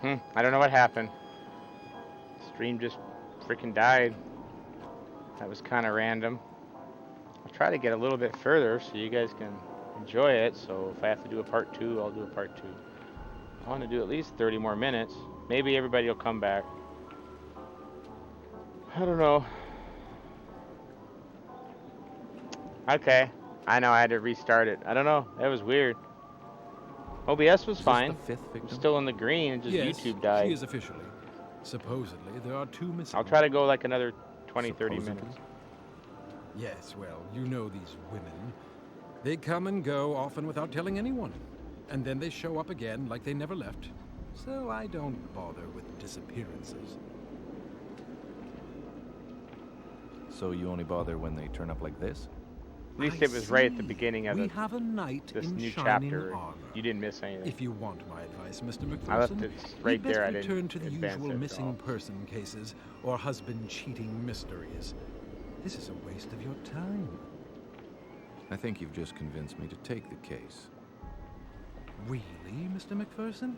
I don't know what happened. Stream just freaking died. That was kind of random. I'll try to get a little bit further so you guys can enjoy it. So if I have to do a part two, I'll do a part two. I want to do at least 30 more minutes. Maybe everybody will come back. I don't know. Okay. I know I had to restart it. I don't know. That was weird. OBS was Is this the fine. fifth I'm victim? still in the green. And just Yes, YouTube she died. is officially. Supposedly, there are 2 missing. I'll try to go like another 20, 30 Supposedly? minutes. Yes, well, you know these women. They come and go, often without telling anyone. And then they show up again like they never left. So I don't bother with disappearances. So you only bother when they turn up like this? At least I it was right at the see. beginning of We have a knight this in new shining chapter. armor. You didn't miss anything. If you want my advice, Mr. McPherson, I left it right you'd best there. I return didn't to the advance usual it at missing all. person cases or husband cheating mysteries. This is a waste of your time. I think you've just convinced me to take the case. Really, Mr. McPherson?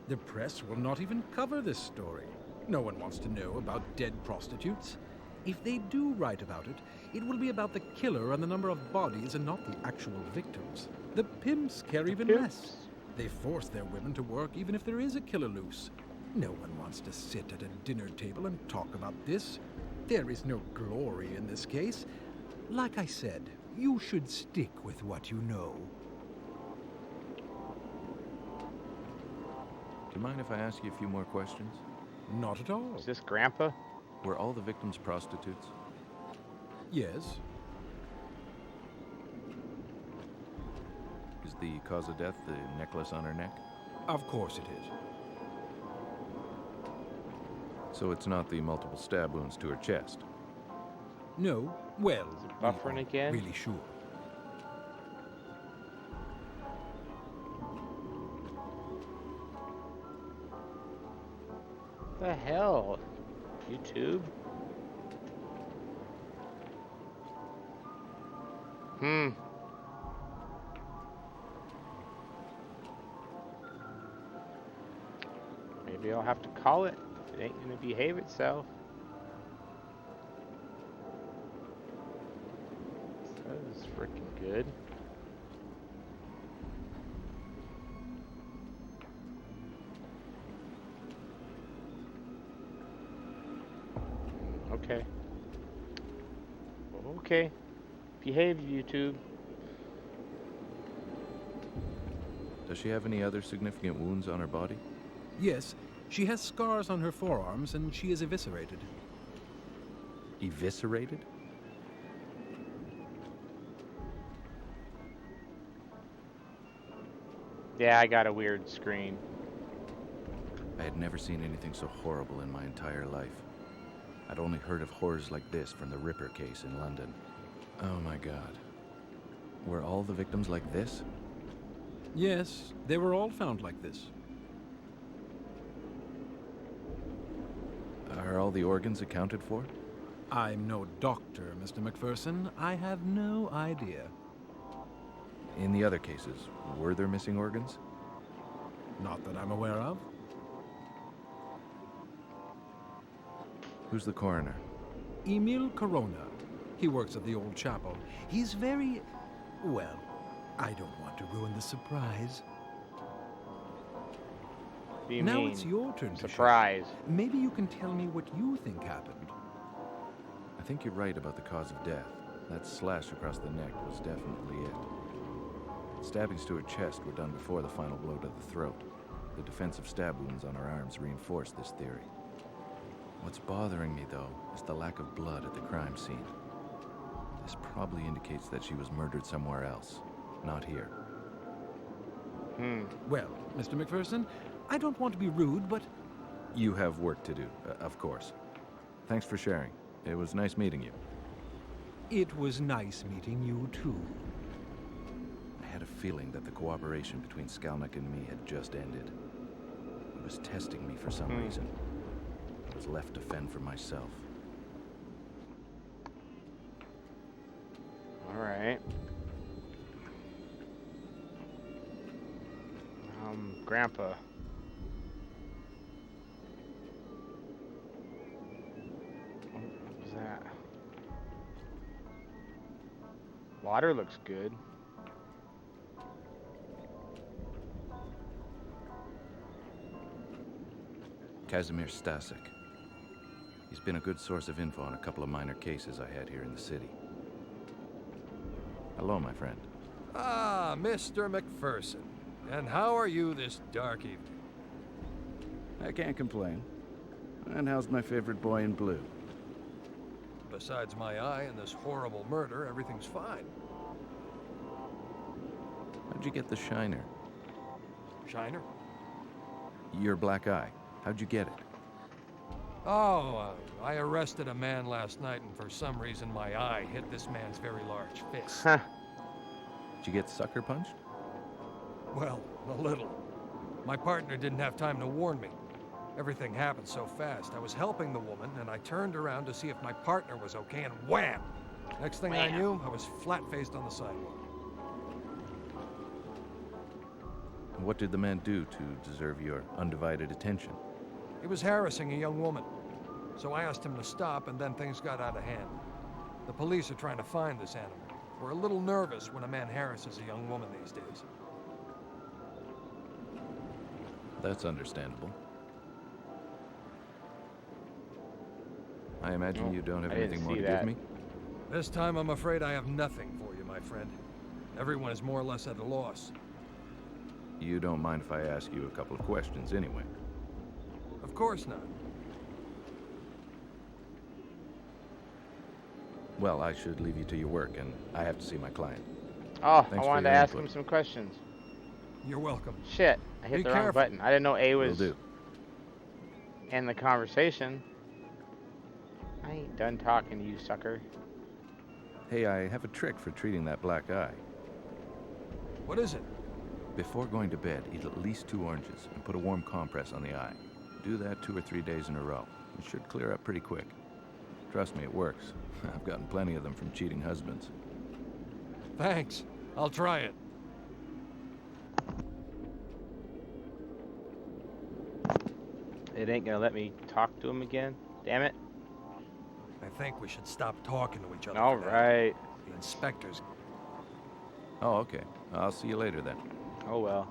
The press will not even cover this story. No one wants to know about dead prostitutes. If they do write about it, it will be about the killer and the number of bodies and not the actual victims. The pimps care even less. They force their women to work even if there is a killer loose. No one wants to sit at a dinner table and talk about this. There is no glory in this case. Like I said, you should stick with what you know. Do you mind if I ask you a few more questions? Not at all. Is this Grandpa? Were all the victims prostitutes? Yes. Is the cause of death the necklace on her neck? Of course it is. So it's not the multiple stab wounds to her chest? No. Well, Is it we buffering aren't again? really sure. What the hell? YouTube? Maybe I'll have to call it. It ain't gonna behave itself. That is freaking good. Okay. Okay. Behave, YouTube. Does she have any other significant wounds on her body? Yes, she has scars on her forearms and she is eviscerated. Eviscerated? Yeah, I got a weird screen. I had never seen anything so horrible in my entire life. I'd only heard of horrors like this from the Ripper case in London. Oh my God. Were all the victims like this? Yes, they were all found like this. Are all the organs accounted for? I'm no doctor, Mr. McPherson. I have no idea. In the other cases, were there missing organs? Not that I'm aware of. Who's the coroner? Emil Corona. He works at the old chapel. He's very... well, I don't want to ruin the surprise. What do you Now mean? it's your turn to Surprise. shine. Maybe you can tell me what you think happened. I think you're right about the cause of death. That slash across the neck was definitely it. Stabbings to her chest were done before the final blow to the throat. The defensive stab wounds on her arms reinforce this theory. What's bothering me, though, is the lack of blood at the crime scene. This probably indicates that she was murdered somewhere else, not here. Well, Mr. McPherson, I don't want to be rude, but... You have work to do, of course. Thanks for sharing. It was nice meeting you. it was nice meeting you, too. I had a feeling that the cooperation between Skalnik and me had just ended. He was testing me for some reason. I was left to fend for myself. All right. Grandpa. Water looks good. Kazimir Stasek. He's been a good source of info on a couple of minor cases I had here in the city. Hello, my friend. Ah, Mr. McPherson. And how are you this dark evening? I can't complain. And how's my favorite boy in blue? Besides my eye and this horrible murder, everything's fine. How'd you get the shiner? Shiner? Your black eye. How'd you get it? Oh, I arrested a man last night, and for some reason my eye hit this man's very large fist. Huh. Did you get sucker punched? Well, a little. My partner didn't have time to warn me. Everything happened so fast. I was helping the woman, and I turned around to see if my partner was okay, and wham! Next thing I knew, I was flat-faced on the sidewalk. What did the man do to deserve your undivided attention? He was harassing a young woman. So I asked him to stop, and then things got out of hand. The police are trying to find this animal. We're a little nervous when a man harasses a young woman these days. That's understandable. I imagine you don't have I didn't anything more see to that. give me? This time, I'm afraid I have nothing for you, my friend. Everyone is more or less at a loss. You don't mind if I ask you a couple of questions anyway? Of course not. Well, I should leave you to your work, and I have to see my client. Oh, Thanks I for wanted to your ask input. him some questions. You're welcome. Shit, I hit Be the wrong careful. button. I didn't know A Will was do. in the conversation. I ain't done talking to you, sucker. Hey, I have a trick for treating that black eye. What is it? Before going to bed, eat at least 2 oranges and put a warm compress on the eye. Do that 2 or 3 days in a row. It should clear up pretty quick. Trust me, it works. I've gotten plenty of them from cheating husbands. Thanks. I'll try it. It ain't gonna let me talk to him again. Damn it. I think we should stop talking to each other. All for now. right. The inspector's... Oh, okay. I'll see you later then. Oh well.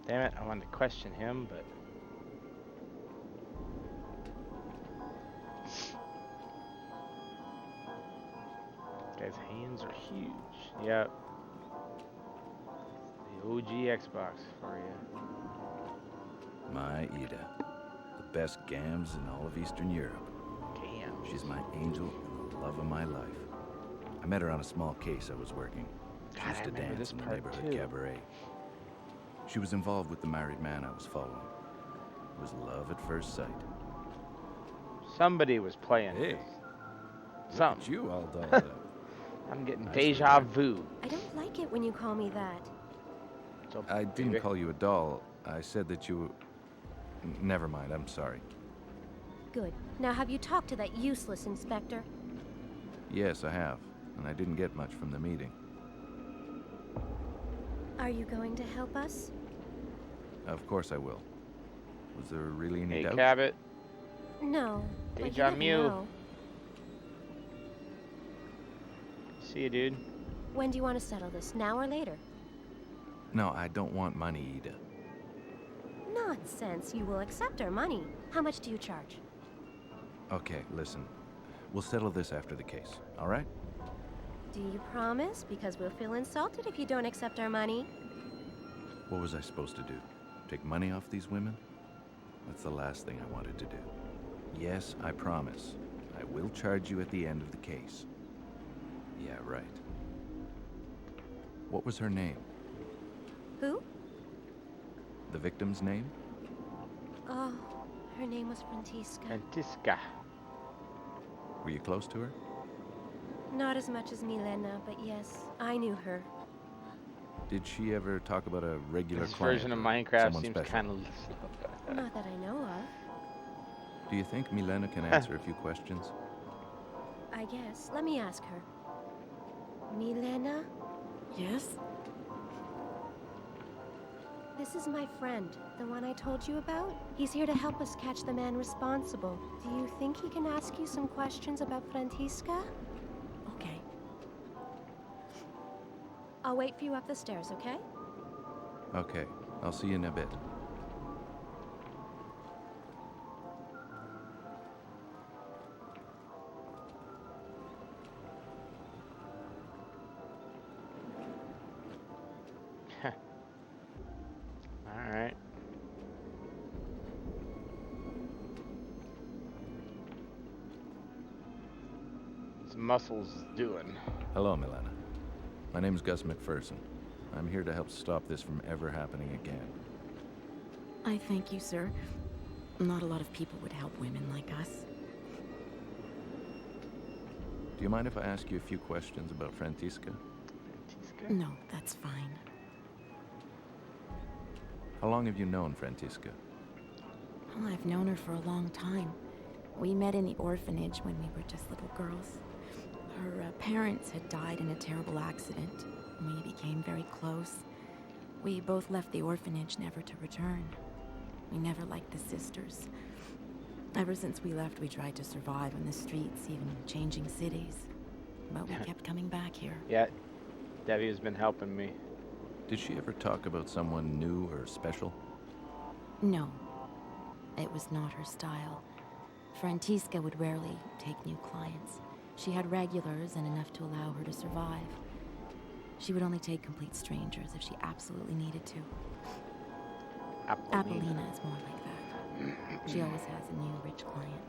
Damn it, I wanted to question him, but... Guy's hands are huge. Yep. The OG Xbox for you. My Ida. The best gams in all of Eastern Europe. Damn. She's my angel and the love of my life. I met her on a small case I was working. She God, used I to remember dance this in the part neighborhood too. cabaret. She was involved with the married man I was following. It was love at first sight. Somebody was playing Hey, this. look Something. at you all dolled up. I'm getting Nice deja work. vu. I don't like it when you call me that. So, I didn't baby. call you a doll. I said that you... Never mind, I'm sorry. Good. Now have you talked to that useless inspector? Yes, I have. And I didn't get much from the meeting. Are you going to help us? Of course I will. Was there really any Hey, doubt? Cabot. No. But you Deja never Mew. know. See you, dude. When do you want to settle this? Now or later? No, I don't want money, Ida. Nonsense. You will accept our money. How much do you charge? Okay, listen. We'll settle this after the case, all right? Do you promise? Because we'll feel insulted if you don't accept our money. What was I supposed to do? Take money off these women? That's the last thing I wanted to do. Yes, I promise. I will charge you at the end of the case. Yeah, right. What was her name? Who? The victim's name? Oh, her name was Francisca. Francisca. Were you close to her? Not as much as Milena, but yes, I knew her. Did she ever talk about a regular This client version of or Minecraft someone seems special? kind of... Not that I know of. Do you think Milena can answer a few questions? I guess. Let me ask her. Milena? Yes? This is my friend, the one I told you about. He's here to help us catch the man responsible. Do you think he can ask you some questions about Francisca? Okay. I'll wait for you up the stairs, okay? Okay, I'll see you in a bit. Alright. What's Muscles doing? Hello, Milena. My name's Gus McPherson. I'm here to help stop this from ever happening again. I thank you, sir. Not a lot of people would help women like us. Do you mind if I ask you a few questions about Francisca? Francisca? No, that's fine. How long have you known Francisca? Well, I've known her for a long time. We met in the orphanage when we were just little girls. Her parents had died in a terrible accident. We became very close. We both left the orphanage never to return. We never liked the sisters. Ever since we left, we tried to survive on the streets, even changing cities. But we kept coming back here. Yeah, Debbie has been helping me. Did she ever talk about someone new or special? No, it was not her style. Francisca would rarely take new clients. She had regulars and enough to allow her to survive. She would only take complete strangers if she absolutely needed to. Apollina is more like that. She always has a new rich client.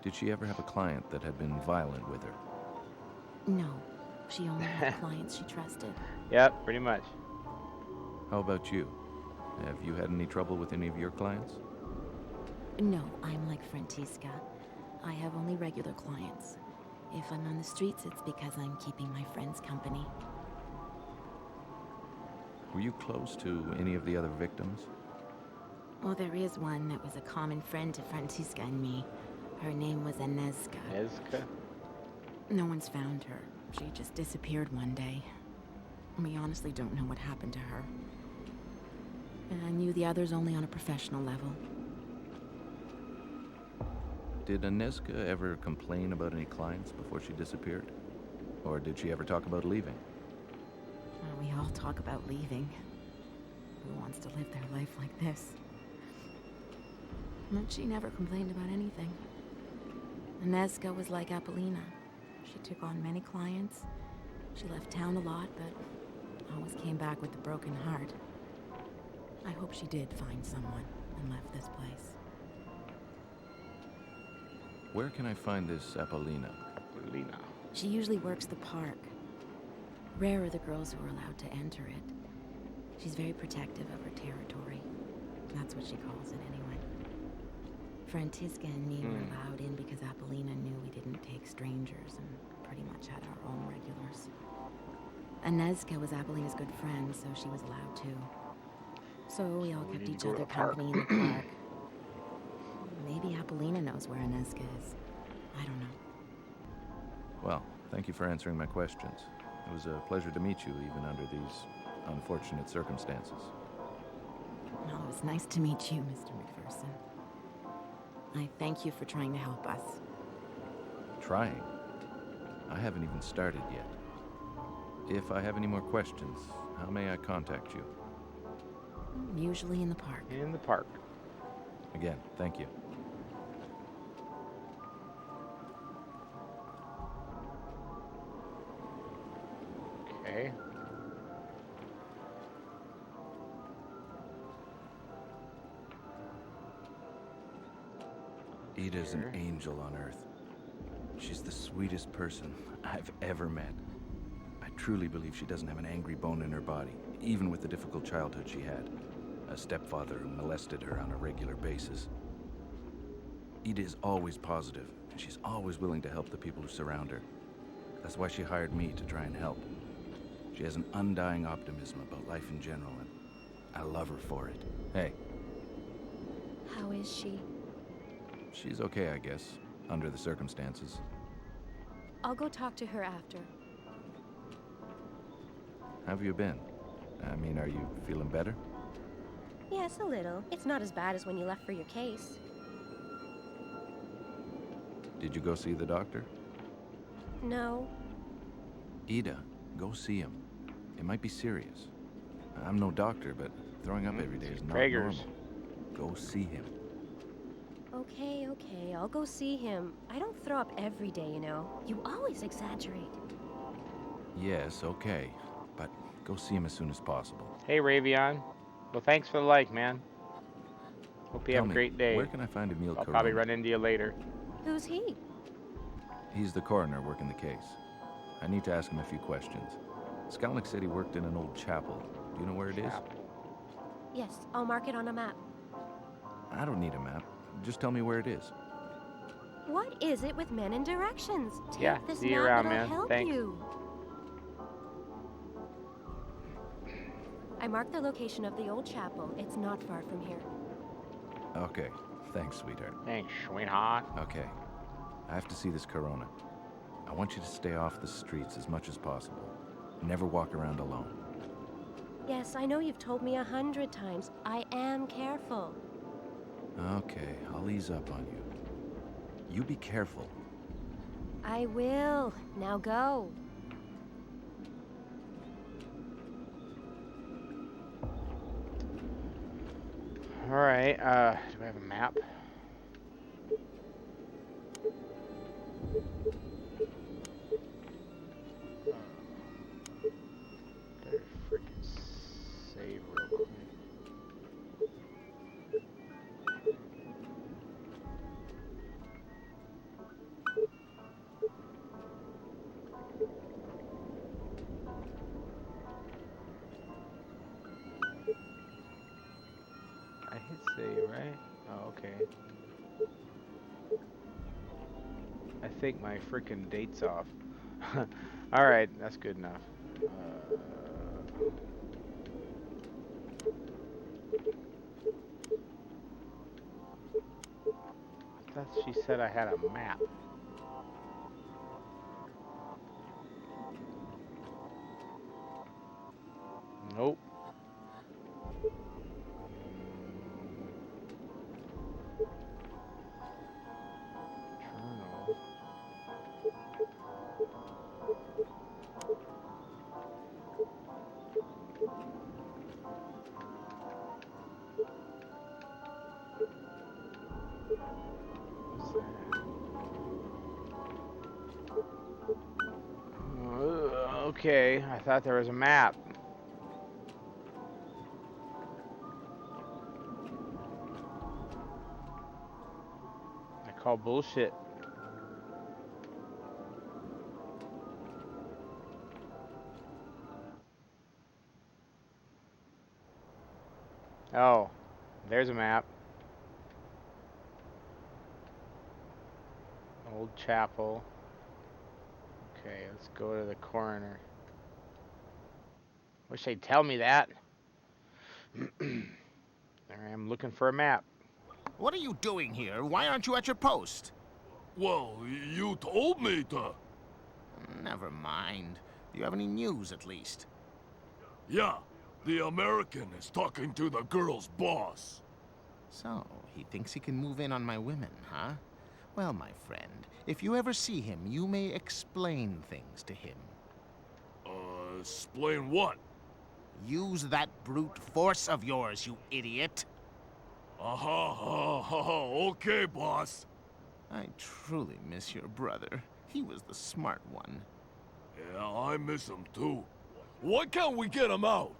Did she ever have a client that had been violent with her? No, she only had clients she trusted. Yep, pretty much. How about you? Have you had any trouble with any of your clients? No, I'm like Francisca. I have only regular clients. If I'm on the streets, it's because I'm keeping my friends company. Were you close to any of the other victims? Well, there is one that was a common friend to Francisca and me. Her name was Inezka. Ezka? No one's found her. She just disappeared one day. We honestly don't know what happened to her. And I knew the others only on a professional level. Did Inezka ever complain about any clients before she disappeared? Or did she ever talk about leaving? Well, we all talk about leaving. Who wants to live their life like this? But she never complained about anything. Inezka was like Apollina. She took on many clients. She left town a lot, but always came back with a broken heart. I hope she did find someone and left this place. Where can I find this Apollina? Apollina. She usually works the park. Rare are the girls who are allowed to enter it. She's very protective of her territory. That's what she calls it anyway. Francisca and me were allowed in because Apollina knew we didn't take strangers and pretty much had our own regulars. Inezka was Apollina's good friend, so she was allowed too. So we all kept each other company in the park. Maybe Apollina knows where Inezka is. I don't know. Well, thank you for answering my questions. It was a pleasure to meet you, even under these unfortunate circumstances. Well, it was nice to meet you, Mr. McPherson. I thank you for trying to help us. Trying? I haven't even started yet. If I have any more questions, how may I contact you? Usually in the park. In the park. Again, thank you. Okay. Ida's an Sure. angel on Earth. She's the sweetest person I've ever met. I truly believe she doesn't have an angry bone in her body, even with the difficult childhood she had. A stepfather who molested her on a regular basis. Ida is always positive, and she's always willing to help the people who surround her. That's why she hired me to try and help. She has an undying optimism about life in general, and I love her for it. Hey, How is she? she's okay, I guess, under the circumstances. I'll go talk to her after. How have you been? I mean, are you feeling better? Yes, a little. It's not as bad as when you left for your case. Did you go see the doctor? No. Ida, go see him. It might be serious. I'm no doctor, but throwing up every day is not Prager's. normal. Go see him. Okay, okay, I'll go see him. I don't throw up every day, you know. You always exaggerate. Yes, okay. But go see him as soon as possible. Hey, Ravion. Well, thanks for the like, man. Hope you Tell have a me, great day. where can I find Emil I'll Corona? probably run into you later. Who's he? He's the coroner working the case. I need to ask him a few questions. Skalnick said he worked in an old chapel. Do you know where it is? Yes, I'll mark it on a map. I don't need a map. Just tell me where it is. What is it with men and directions? Take Yeah, this see you map, around, it'll man. help Thanks. you. I marked the location of the old chapel. It's not far from here. Okay. Thanks, sweetheart. Thanks, sweetheart. Okay. I have to see this Corona. I want you to stay off the streets as much as possible. Never walk around alone. Yes, I know you've told me 100 times. I am careful. Okay, I'll ease up on you. You be careful. I will. Now go. All right. Do I have a map? Better freaking save real quick. I hit save, right? Oh, okay. I think my freaking date's off. Alright, that's good enough. I thought she said I had a map. Nope. Journal. What's that? Okay, I thought there was a map. I call bullshit. Oh, there's a map. Old chapel. Okay, let's go to the coroner. Wish they'd tell me that. There I am looking for a map. What are you doing here? Why aren't you at your post? Well, you told me to. Never mind. Do you have any news, at least? Yeah, the American is talking to the girl's boss. So, he thinks he can move in on my women, huh? Well, my friend, if you ever see him, you may explain things to him. Explain what? Use that brute force of yours, you idiot. Okay, boss. I truly miss your brother. He was the smart one. Yeah, I miss him too. Why can't we get him out?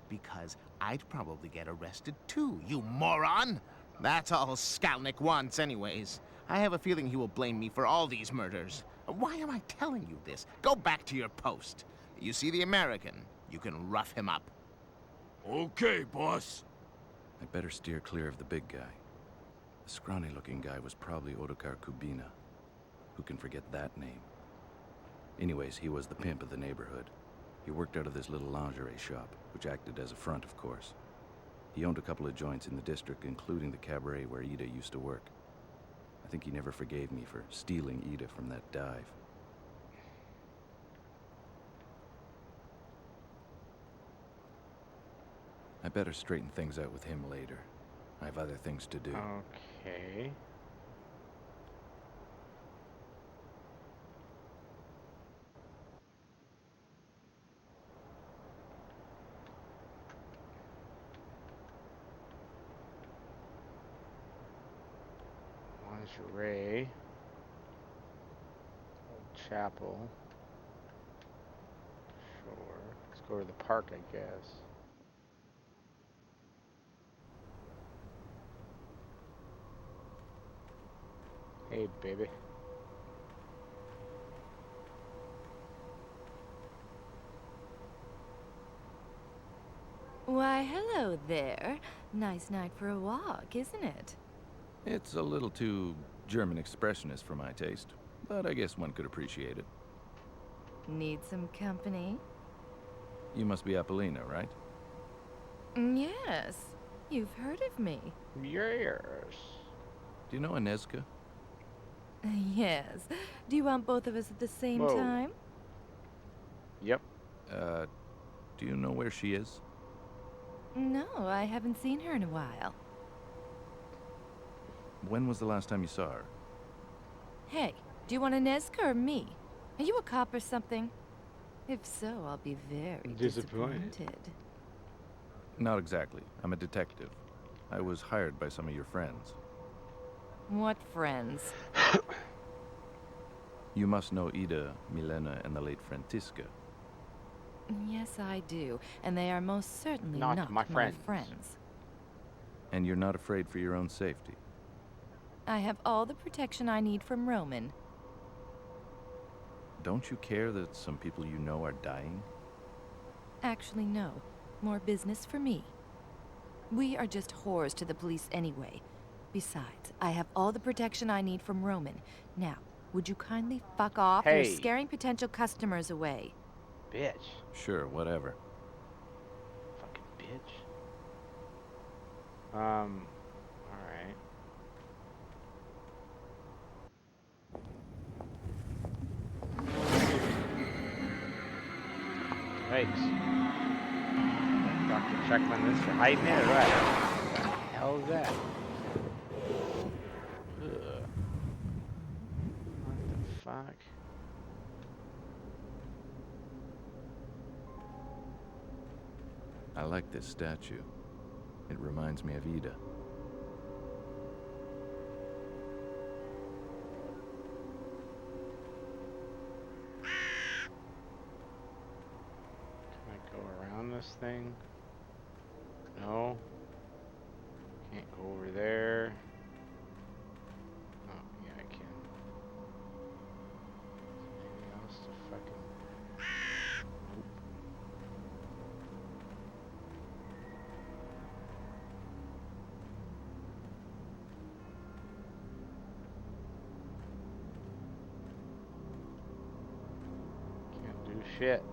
Because I'd probably get arrested too, you moron! That's all Skalnick wants anyways. I have a feeling he will blame me for all these murders. Why am I telling you this? Go back to your post. You see the American? You can rough him up. Okay, boss. I better steer clear of the big guy. The scrawny-looking guy was probably Ottokar Kubina. Who can forget that name? Anyways, he was the pimp of the neighborhood. He worked out of this little lingerie shop, which acted as a front, of course. He owned a couple of joints in the district, including the cabaret where Ida used to work. I think he never forgave me for stealing Ida from that dive. I better straighten things out with him later. I have other things to do. Okay. chapel. Sure. Let's go to the park, I guess. Hey, baby. Why, hello there. Nice night for a walk, isn't it? It's a little too German expressionist for my taste, but I guess one could appreciate it. Need some company? You must be Apollina, right? Yes. You've heard of me. Yes. Do you know Inezka? Yes. Do you want both of us at the same Whoa. time? Yep. Do you know where she is? No, I haven't seen her in a while. When was the last time you saw her? Hey, do you want a Nezca or me? Are you a cop or something? If so, I'll be very Disappointed. disappointed. Not exactly. I'm a detective. I was hired by some of your friends. What friends? You must know Ida, Milena, and the late Francisca. Yes, I do. And they are most certainly Not not my friends. friends. And you're not afraid for your own safety. I have all the protection I need from Roman. Don't you care that some people you know are dying? Actually, no. More business for me. We are just whores to the police anyway. Besides, I have all the protection I need from Roman. Now, would you kindly fuck off? Hey. You're scaring potential customers away. Bitch. Sure, whatever. Fucking bitch. Alright. Yikes. Dr. Checklin this for hiding it or what? What the hell is that? Ugh. What the fuck? I like this statue. It reminds me of Ida. Can I go around this thing? No. Can't go over there. Oh, yeah, I can. Anything else to fucking... Nope. Can't do shit.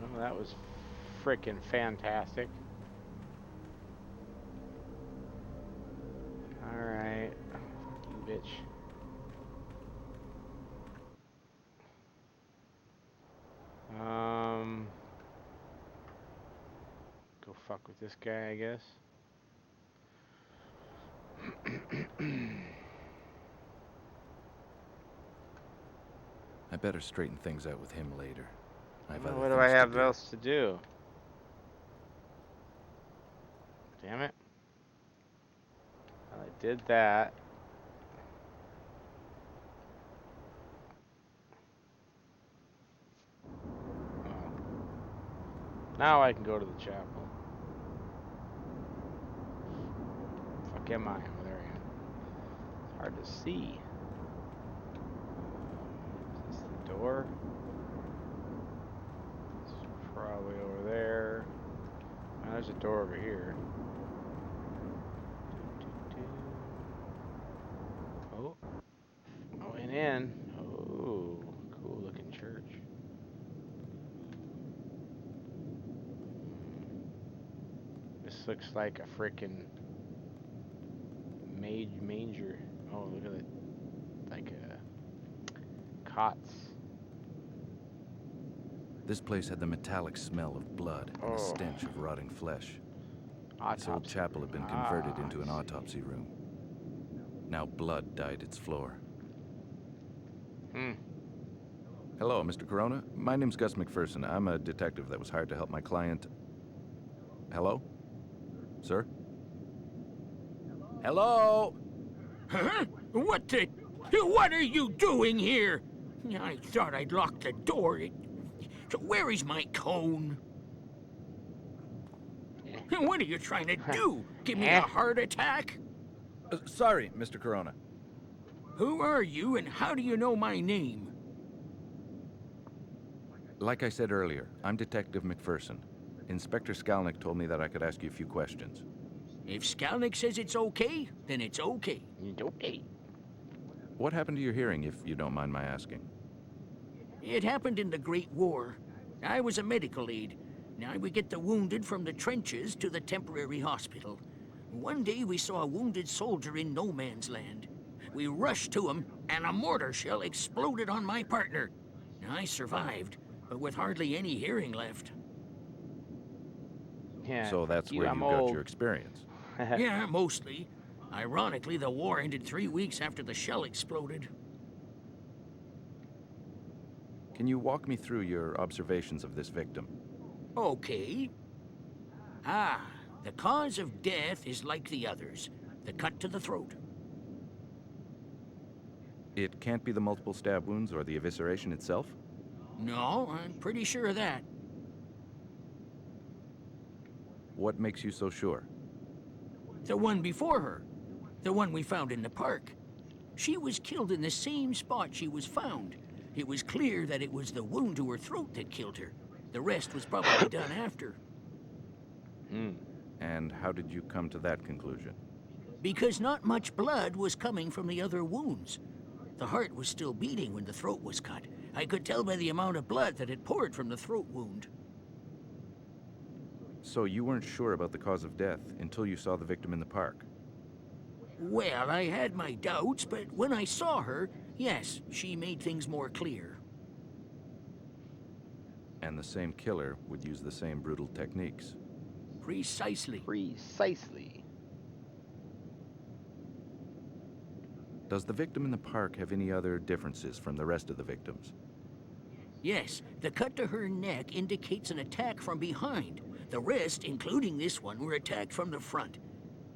Well, that was freaking fantastic. Alright. Fuck you, bitch. Go fuck with this guy, I guess. I better straighten things out with him later. I have Well, other what do I things to have do. else to do? Damn it. Well, I did that. Oh. Now I can go to the chapel. Fuck am I? Oh, there I am. Hard to see. Is this the door? It's probably over there. Oh, there's a door over here. Oh. I went in. Oh, cool looking church. This looks like a frickin' manger. Oh, look at it. Like cots. This place had the metallic smell of blood and Oh. the stench of rotting flesh. This old Autopsy chapel had room. been converted Ah, into an I see. autopsy room. Now blood dyed its floor. Hmm. Hello, Mr. Corona. My name's Gus McPherson. I'm a detective that was hired to help my client... Hello? Sir? Hello? Huh? What are you doing here? I thought I'd locked the door. So where is my cone? What are you trying to do? Give me a heart attack? Sorry, Mr. Corona. Who are you and how do you know my name? Like I said earlier, I'm Detective McPherson. Inspector Skalnick told me that I could ask you a few questions. If Skalnick says it's okay, then it's okay. Okay. What happened to your hearing, if you don't mind my asking? It happened in the Great War. I was a medical aide. Now we get the wounded from the trenches to the temporary hospital. One day we saw a wounded soldier in no man's land. We rushed to him, and a mortar shell exploded on my partner. I survived, but with hardly any hearing left. Yeah. So that's you, where I'm you got old. your experience. Yeah, mostly. Ironically, the war ended 3 weeks after the shell exploded. Can you walk me through your observations of this victim? Okay. The cause of death is like the others. The cut to the throat. It can't be the multiple stab wounds or the evisceration itself? No, I'm pretty sure of that. What makes you so sure? The one before her. The one we found in the park. She was killed in the same spot she was found. It was clear that it was the wound to her throat that killed her. The rest was probably done after. And how did you come to that conclusion? Because not much blood was coming from the other wounds. The heart was still beating when the throat was cut. I could tell by the amount of blood that had poured from the throat wound. So you weren't sure about the cause of death until you saw the victim in the park? Well, I had my doubts, but when I saw her, yes, she made things more clear. And the same killer would use the same brutal techniques. Precisely. Precisely. Does the victim in the park have any other differences from the rest of the victims? Yes, the cut to her neck indicates an attack from behind. The rest, including this one, were attacked from the front.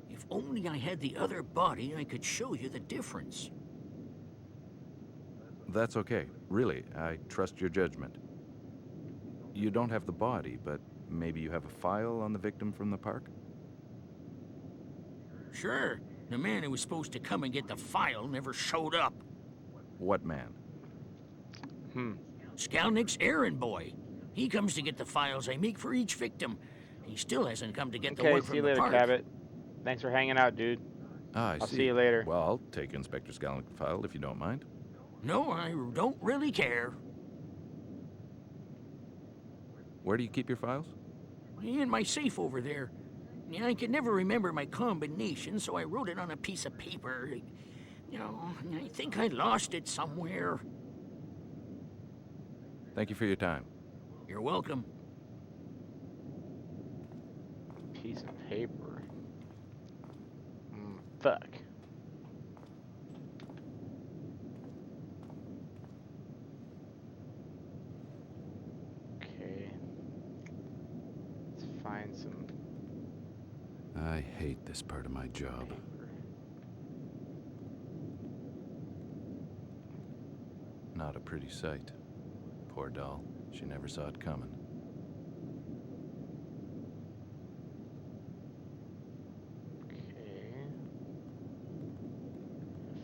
If only I had the other body, I could show you the difference. That's okay. Really, I trust your judgment. You don't have the body, but maybe you have a file on the victim from the park? Sure. The man who was supposed to come and get the file never showed up. What man? Skalnick's errand boy. He comes to get the files I make for each victim. He still hasn't come to get the Okay, one see from you the later, park. Cabot. Thanks for hanging out, dude. Ah, I'll see you later. Well, I'll take Inspector Skalnick's file if you don't mind. No, I don't really care. Where do you keep your files? In my safe over there. I could never remember my combination, so I wrote it on a piece of paper. I think I lost it somewhere. Thank you for your time. You're welcome. Piece of paper. Fuck. Okay. Let's find some I hate this part of my job. paper. Not a pretty sight. Poor doll. She never saw it coming. Okay.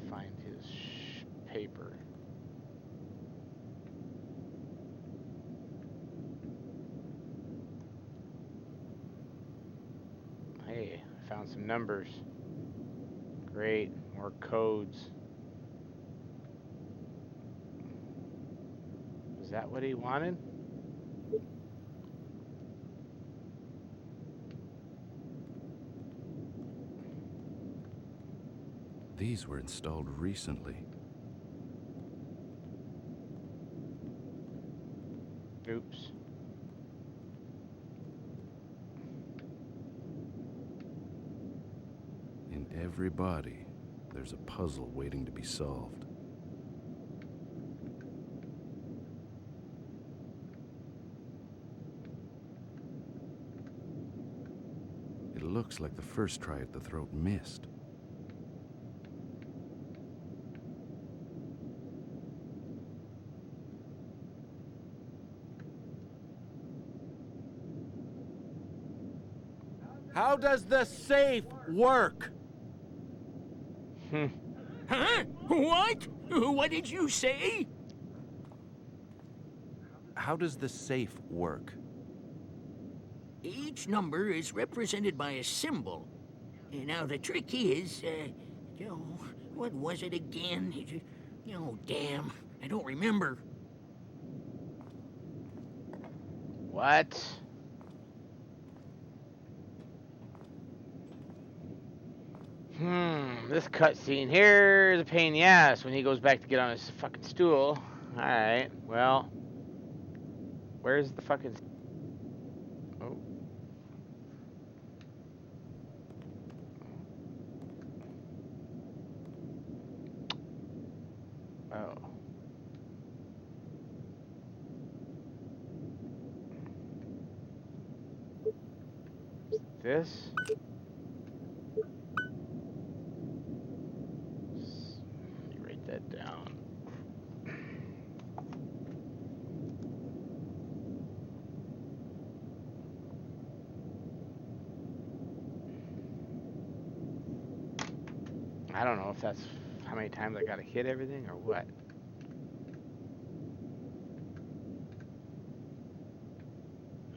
Find his paper. Hey, I found some numbers. Great, more codes. Is that what he wanted? These were installed recently. Oops. In every body, there's a puzzle waiting to be solved. It looks like the first try at the throat missed. How does the safe work? Huh? What? What did you say? How does the safe work? Each number is represented by a symbol. Now, the trick is, what was it again? Oh, damn. I don't remember. What? This cutscene here is a pain in the ass when he goes back to get on his fucking stool. Alright, well. Where's the fucking... Oh. Oh. This? Let me write that down. I don't know if that's how many times I gotta hit everything or what.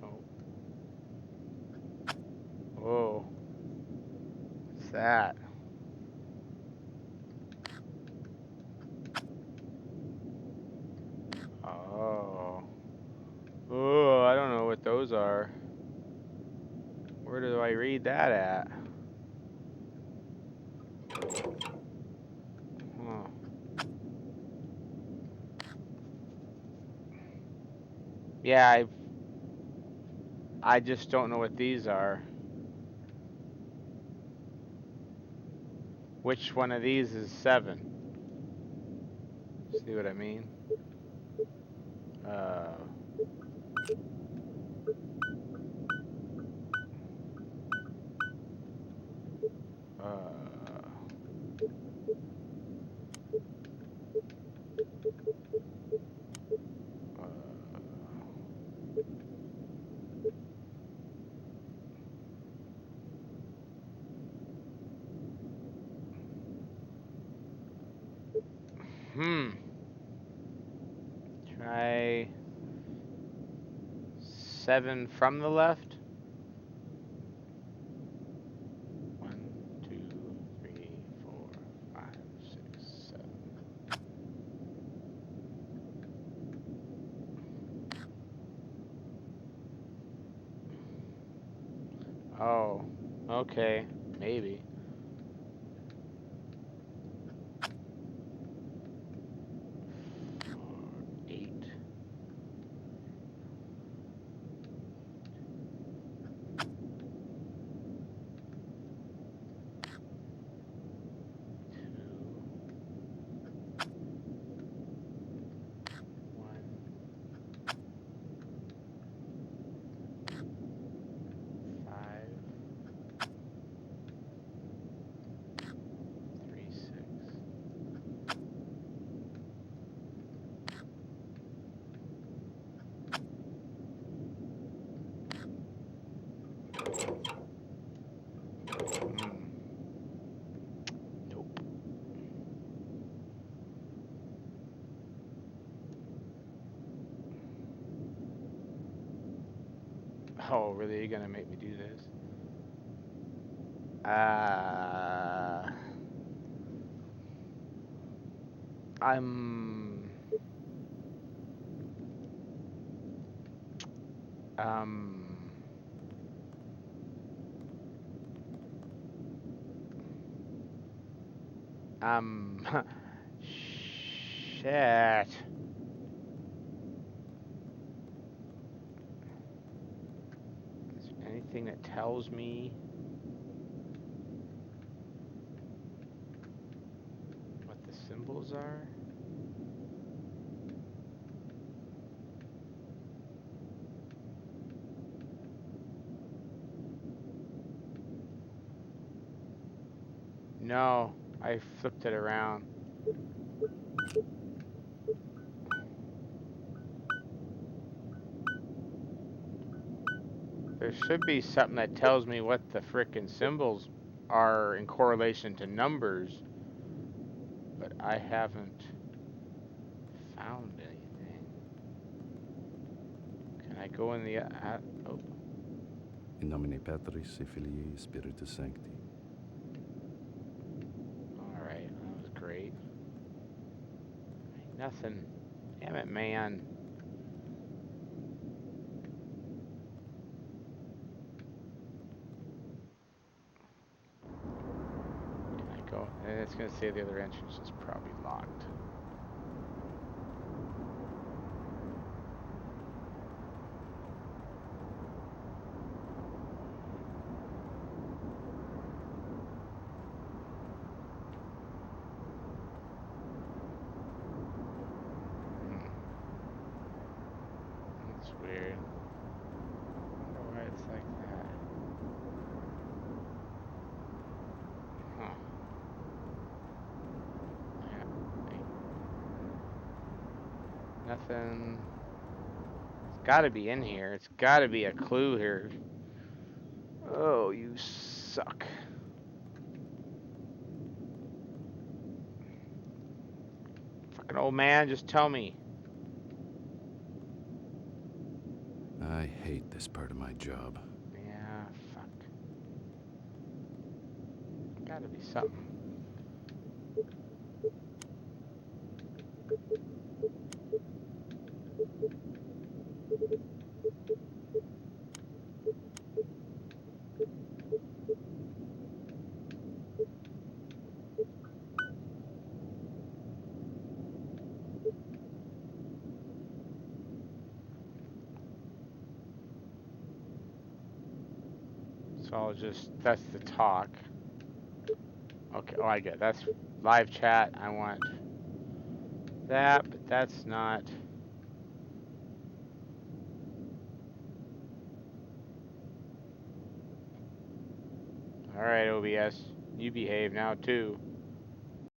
Oh. Whoa. What's that? Oh. Oh, I don't know what those are. Where do I read that at? Huh. Yeah, I just don't know what these are. Which one of these is 7? See what I mean? Uh, hmm. Try 7 from the left. 1, 2, 3, 4, 5, 6, 7. Oh, okay, maybe. 8. 1, 5, 3, 6. Nope. Oh, really? You're gonna make me do this? I'm um shit. Is there anything that tells me what the symbols are? No, I flipped it around. There should be something that tells me what the frickin' symbols are in correlation to numbers, but I haven't found anything. Can I go in the oh, In nomine Patris et Filii et Spiritus Sancti. alright, that was great. Ain't nothing. Damn it, man. Can I go? It's gonna say the other entrance is probably locked. That's weird. I wonder why it's like that. Huh. Yeah. Nothing. It's gotta be in here. It's gotta be a clue here. Oh, you suck. Fucking old man, just tell me. I hate this part of my job. Yeah, fuck. Gotta be something. So I'll just, that's the talk. Okay, oh, I get it. That's live chat. I want that, but that's not. Alright, OBS. You behave now, too.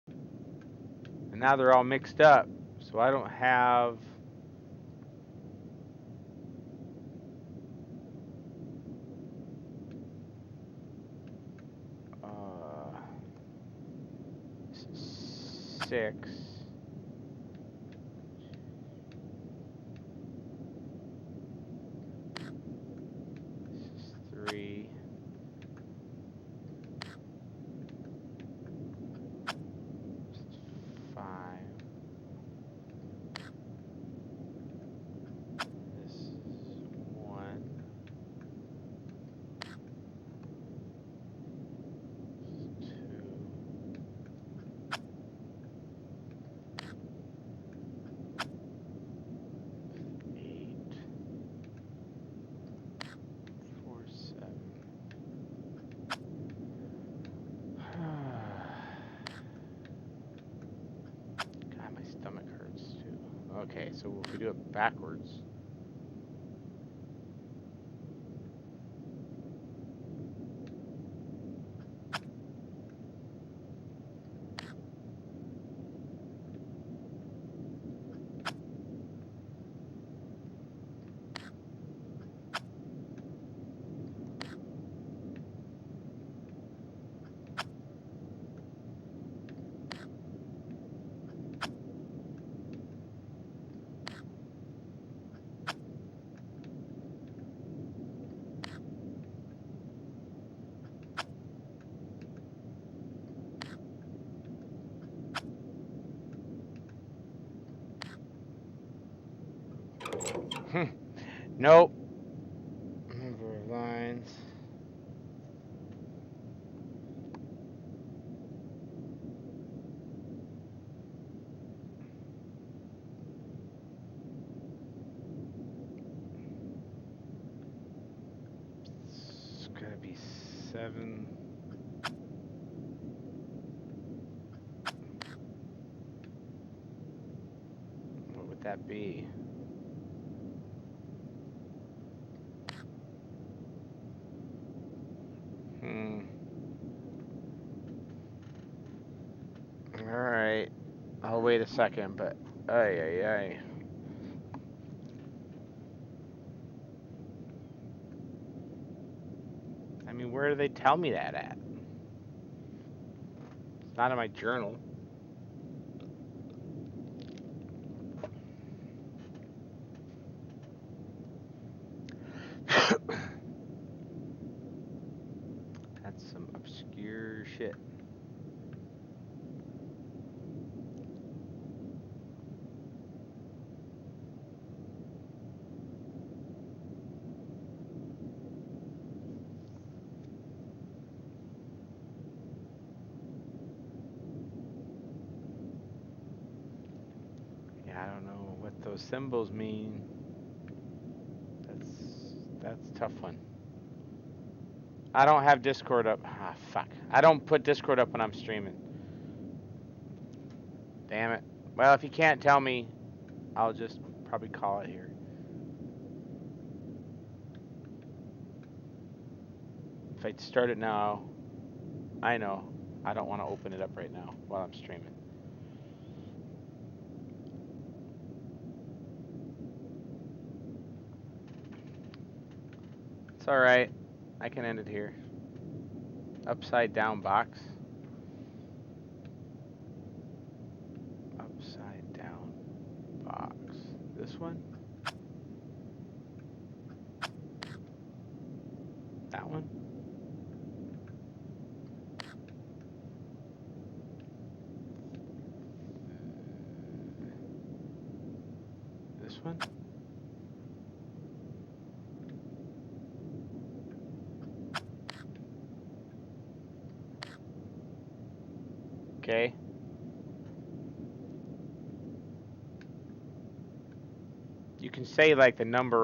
And now they're all mixed up. So I don't have. Uh, 6. This is 3. This is 5. This is 1. This is 2. 8. 4, 7. God, my stomach hurts too. Okay, so if we do it backwards. Nope. Number of lines. It's gotta be 7. What would that be? Alright. I'll wait a second, but ay ay ay. where do they tell me that at? It's not in my journal. That's some obscure shit. Yeah, I don't know what those symbols mean. That's a tough one. I don't have Discord up. Ah, fuck. I don't put Discord up when I'm streaming. Damn it. Well, if you can't tell me, I'll just probably call it here. If I start it now, I know I don't want to open it up right now while I'm streaming. It's alright. I can end it here. Upside down box. Upside down box. This one? That one? This one? Okay. You can say like the number